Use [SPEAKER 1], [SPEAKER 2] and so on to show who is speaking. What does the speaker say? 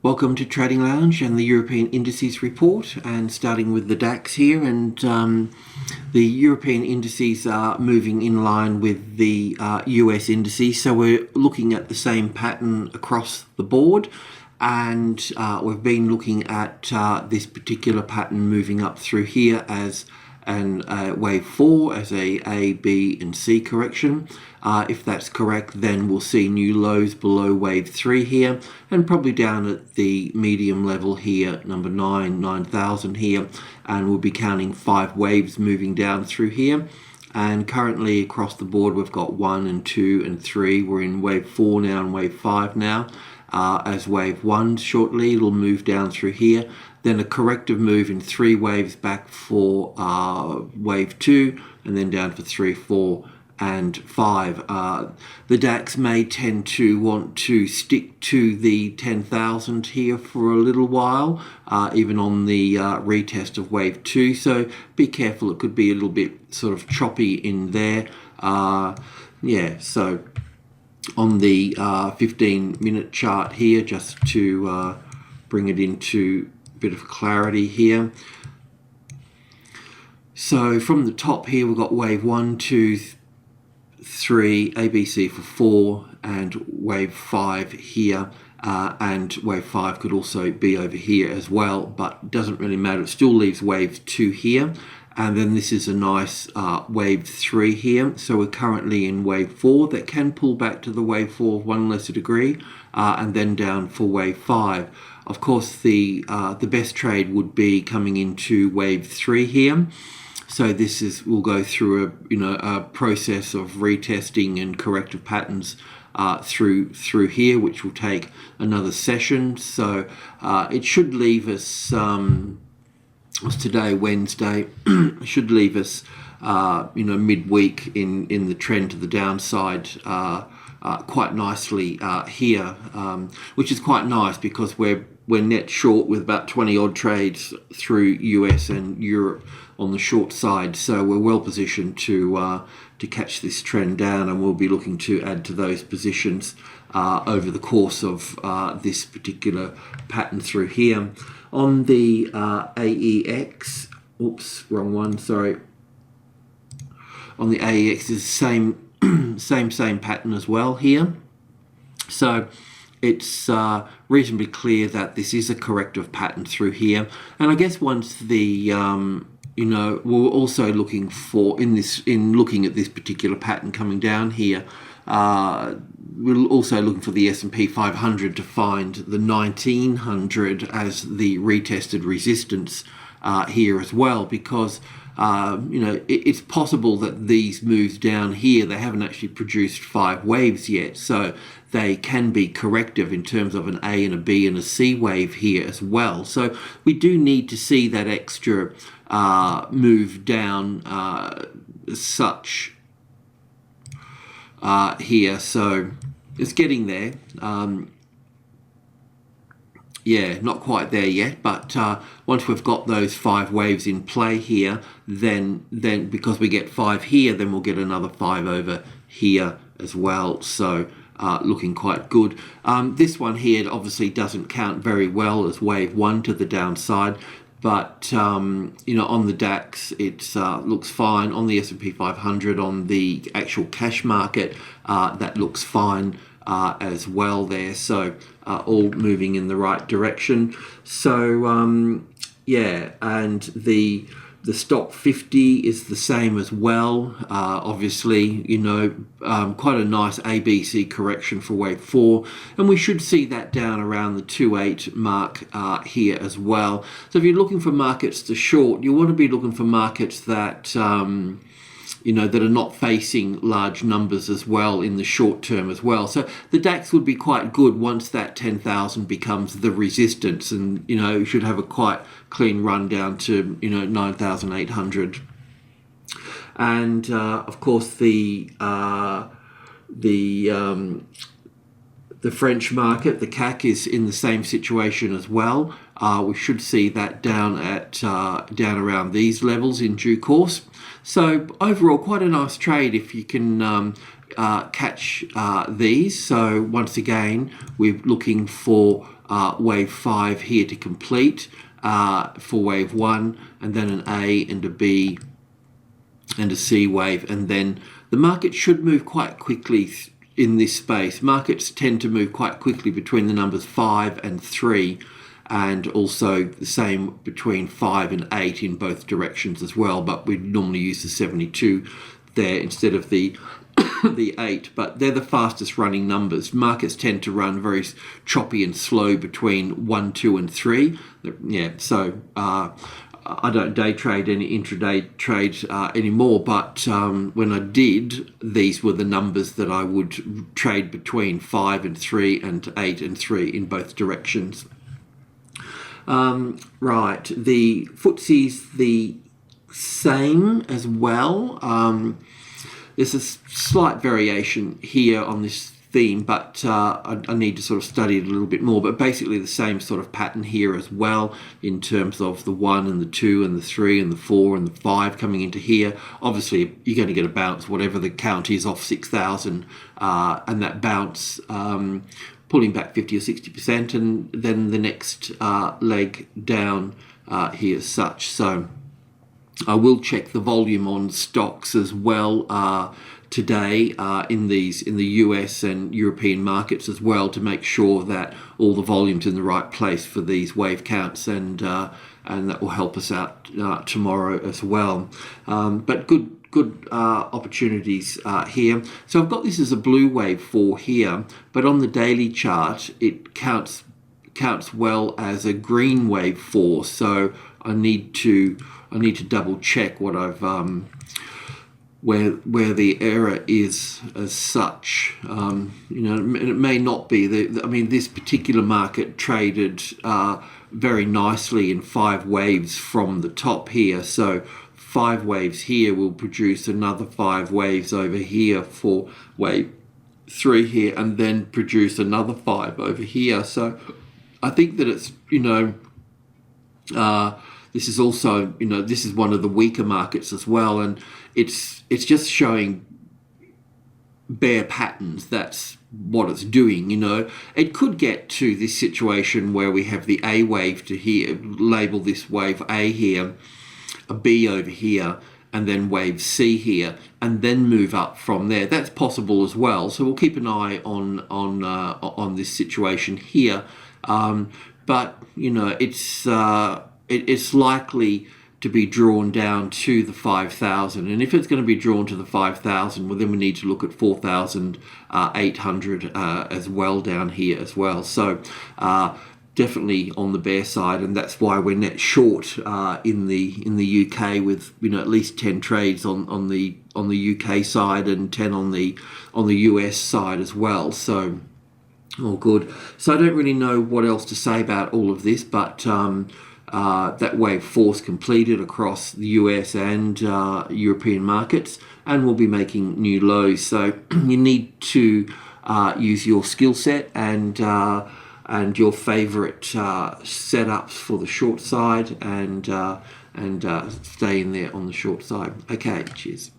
[SPEAKER 1] Welcome to Trading Lounge and the European Indices report, and starting with the DAX here, and the European indices are moving in line with the US indices, so we're looking at the same pattern across the board, and we've been looking at this particular pattern moving up through here as and wave 4 as a B and C correction. If that's correct, then we'll see new lows below wave 3 here, and probably down at the medium level here, number 9,000 here, and we'll be counting 5 waves moving down through here. And currently across the board we've got 1 and 2 and 3. We're in wave 4 now and wave 5 now. As wave 1 shortly, it'll move down through here. Then a corrective move in 3 waves back for wave 2, and then down for 3, 4 and 5. The DAX may tend to want to stick to the 10,000 here for a little while, even on the retest of wave 2, so be careful. It could be a little bit sort of choppy in there. So on the 15-minute chart here, just to bring it into a bit of clarity here. So from the top here, we've got wave 1, 2, 3, ABC for 4, and wave 5 here. And wave 5 could also be over here as well, but it doesn't really matter. It still leaves wave 2 here. And then this is a nice wave 3 here. So we're currently in wave 4 that can pull back to the wave 4 of 1 lesser degree, and then down for wave 5. Of course, the best trade would be coming into wave 3 here. So this is, we'll go through a process of retesting and corrective patterns through here, which will take another session. So it should leave us. What's today, Wednesday? Should leave us, midweek in the trend to the downside quite nicely here, which is quite nice because we're net short with about 20 odd trades through US and Europe on the short side, so we're well positioned to catch this trend down, and we'll be looking to add to those positions over the course of this particular pattern through here. On the AEX, oops, wrong one, sorry. On the AEX is the same pattern as well here. So it's reasonably clear that this is a corrective pattern through here. And I guess once the we're also looking for in looking at this particular pattern coming down here, we're also looking for the S&P 500 to find the 1900 as the retested resistance here as well, because it's possible that these moves down here, they haven't actually produced 5 waves yet, so they can be corrective in terms of an A and a B and a C wave here as well. So we do need to see that extra move down such here, so it's getting there. Not quite there yet, but once we've got those 5 waves in play here, then because we get 5 here, then we'll get another 5 over here as well. So looking quite good. This one here obviously doesn't count very well as wave 1 to the downside, but on the DAX it looks fine. On the S&P 500, on the actual cash market, that looks fine as well there. So all moving in the right direction. So and the stock 50 is the same as well. Obviously, quite a nice ABC correction for wave 4, and we should see that down around the 2.8 mark here as well. So if you're looking for markets to short, you want to be looking for markets that that are not facing large numbers as well in the short term as well. So the DAX would be quite good once that 10,000 becomes the resistance, and you should have a quite clean run down to 9,800. And of course the French market, the CAC, is in the same situation as well. We should see that down around these levels in due course. So overall, quite a nice trade if you can catch these. So once again, we're looking for wave 5 here to complete for wave 1, and then an A and a B and a C wave, and then the market should move quite quickly in this space. Markets tend to move quite quickly between the numbers 5 and 3, and also the same between 5 and 8 in both directions as well, but we normally use the 72 there instead of the the 8, but they're the fastest running numbers. Markets tend to run very choppy and slow between 1, 2 and 3. Yeah, so I don't day trade any intraday trade anymore, but when I did, these were the numbers that I would trade between 5 and 3 and 8 and 3 in both directions. Right, the FTSE's the same as well. There's a slight variation here on this theme, but I need to sort of study it a little bit more. But basically the same sort of pattern here as well, in terms of the 1 and the 2 and the 3 and the 4 and the 5 coming into here. Obviously, you're going to get a bounce, whatever the count is, off 6,000, and that bounce pulling back 50 or 60%, and then the next leg down here as such. So I will check the volume on stocks as well today in the US and European markets as well, to make sure that all the volume's in the right place for these wave counts, and that will help us out tomorrow as well. But good opportunities here. So I've got this as a blue wave 4 here, but on the daily chart it counts well as a green wave 4. So I need to double check what I've where the error is as such. And it may not be. I mean, this particular market traded very nicely in 5 waves from the top here. So 5 waves here will produce another 5 waves over here for wave 3 here, and then produce another 5 over here. So I think that it's, this is also, this is one of the weaker markets as well, and it's just showing bear patterns. That's what it's doing. It could get to this situation where we have the A wave to here, label this wave A here, a B over here, and then wave C here, and then move up from there. That's possible as well. So we'll keep an eye on this situation here. But it's likely to be drawn down to the 5,000, and if it's going to be drawn to the 5,000, well, then we need to look at 4,800 as well down here as well. So definitely on the bear side, and that's why we're net short in the UK, with at least 10 trades on the UK side and 10 on the US side as well. So all good. So I don't really know what else to say about all of this, but that wave 4's completed across the US and European markets, and we'll be making new lows. So you need to use your skill set and your favorite setups for the short side, and stay in there on the short side. Okay, cheers.